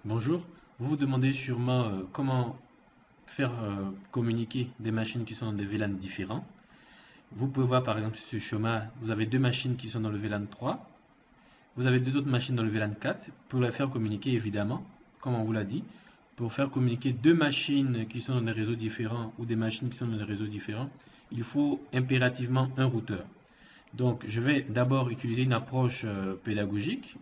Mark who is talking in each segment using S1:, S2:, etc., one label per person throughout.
S1: Bonjour, vous vous demandez sûrement comment faire communiquer des machines qui sont dans des VLAN différents. Vous pouvez voir par exemple sur ce schéma, vous avez deux machines qui sont dans le VLAN 3, vous avez deux autres machines dans le VLAN 4. Pour les faire communiquer évidemment, comme on vous l'a dit, pour faire communiquer deux machines qui sont dans des réseaux différents ou des machines qui sont dans des réseaux différents, il faut impérativement un routeur. Donc je vais d'abord utiliser une approche pédagogique.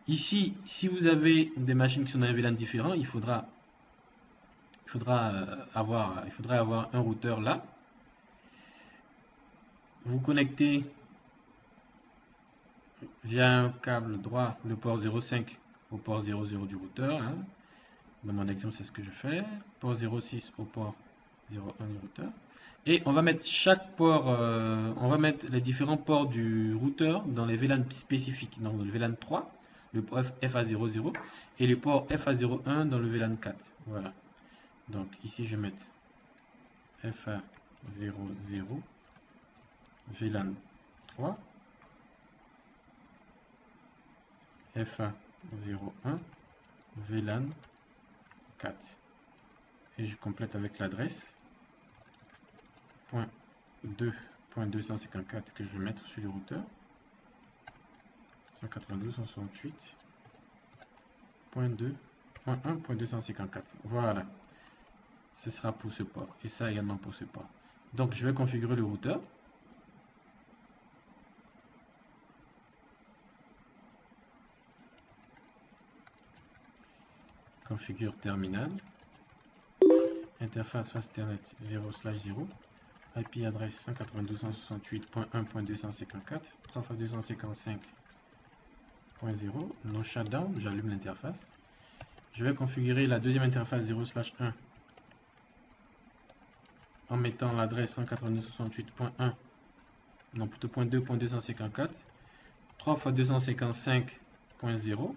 S1: Ici, si vous avez des machines qui sont dans des VLAN différents, il faudra avoir un routeur là. Vous connectez via un câble droit le port 0,5 au port 0,0 du routeur, hein. Dans mon exemple, c'est ce que je fais. Port 0,6 au port 0,1 du routeur. Et on va mettre chaque port, on va mettre les différents ports du routeur dans les VLAN spécifiques. Donc, dans le VLAN 3, le port FA00 et le port FA01 dans le VLAN 4. Voilà. Donc ici, je vais mettre FA00 VLAN 3, FA01 VLAN 4. Et je complète avec l'adresse .2.254 que je vais mettre sur le routeur. 192.168.2.1.254. Voilà. Ce sera pour ce port. Et ça également pour ce port. Donc je vais configurer le routeur. Configure terminal. Interface Fastnet 0/0. IP adresse 192.168.1.254. 3x255.0. No shutdown. J'allume l'interface. Je vais configurer la deuxième interface 0/1 en mettant l'adresse 192.168.1, non plutôt .2.254, 3x255.0,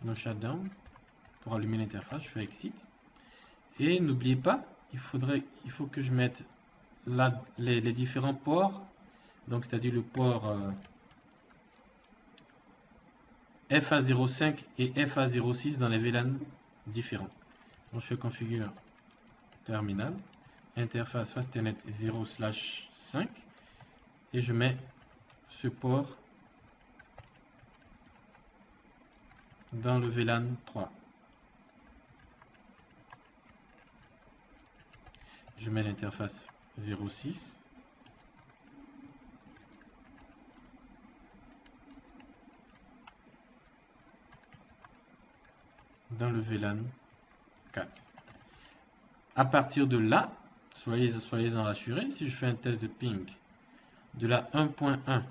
S1: no shutdown. Pour allumer l'interface, je fais exit. Et n'oubliez pas, il faut que je mette les différents ports, donc c'est-à-dire le port FA05 et FA06 dans les VLAN différents. Donc je fais configure terminal, interface Fastnet 0/5 et je mets ce port dans le VLAN 3. Je mets l'interface 0,6 dans le VLAN 4. À partir de là, soyez-en rassurés, si je fais un test de ping de la 1.1,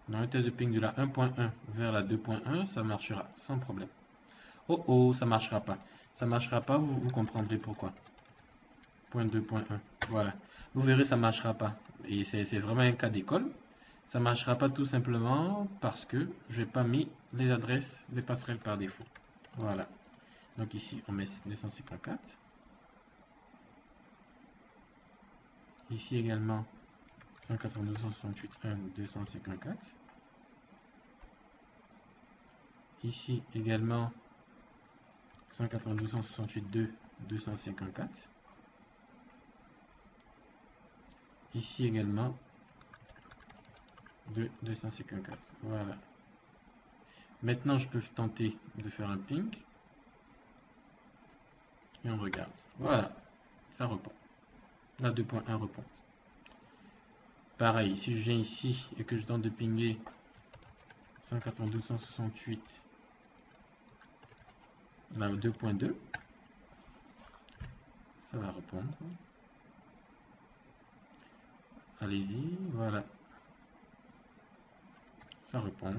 S1: dans un test de ping de la 1.1 vers la 2.1, ça marchera sans problème. Oh oh, ça marchera pas. Ça marchera pas, vous comprendrez pourquoi. Point 2.1, voilà. Vous verrez, ça marchera pas. Et c'est vraiment un cas d'école. Ça marchera pas tout simplement parce que je n'ai pas mis les adresses des passerelles par défaut. Voilà. Donc ici, on met 254. Ici également 192.168.1.254. Ici également 192.168.2.254. Ici également 254. Voilà. Maintenant, je peux tenter de faire un ping. Et on regarde. Voilà. Ça répond. La 2.1 répond. Pareil, si je viens ici et que je tente de pinguer 192.168, la 2.2, ça va répondre. Allez-y, voilà. Ça répond.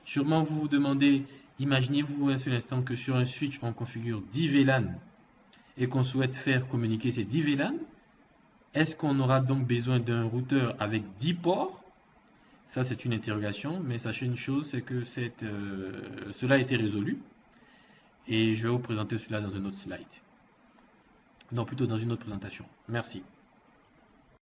S1: Sûrement vous vous demandez, imaginez-vous un seul instant que sur un switch on configure 10 VLAN et qu'on souhaite faire communiquer ces 10 VLAN. Est-ce qu'on aura donc besoin d'un routeur avec 10 ports? Ça, c'est une interrogation, mais sachez une chose, c'est que cela a été résolu. Et je vais vous présenter cela dans un autre slide. Non, plutôt dans une autre présentation. Merci.